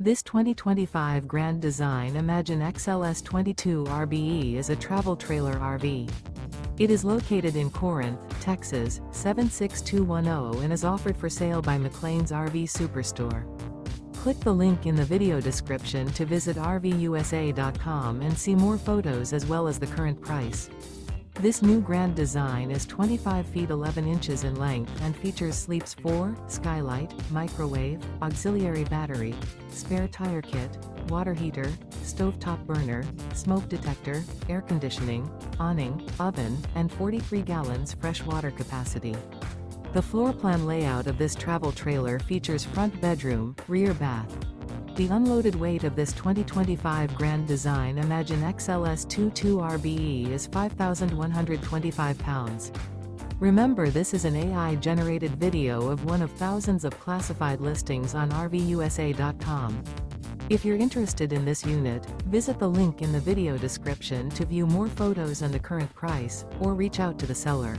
This 2025 Grand Design Imagine XLS 22 RBE is a travel trailer RV. It is located in Corinth, Texas, 76210 and is offered for sale by McClain's RV Superstore. Click the link in the video description to visit RVUSA.com and see more photos as well as the current price. This new Grand Design is 25 feet 11 inches in length and features sleeps 4, skylight, microwave, auxiliary battery, spare tire kit, water heater, stovetop burner, smoke detector, air conditioning, awning, oven, and 43 gallons fresh water capacity. The floor plan layout of this travel trailer features front bedroom, rear bath. The unloaded weight of this 2025 Grand Design Imagine XLS 22 RBE is 5,125 pounds. Remember, this is an AI-generated video of one of thousands of classified listings on RVUSA.com. If you're interested in this unit, visit the link in the video description to view more photos and the current price, or reach out to the seller.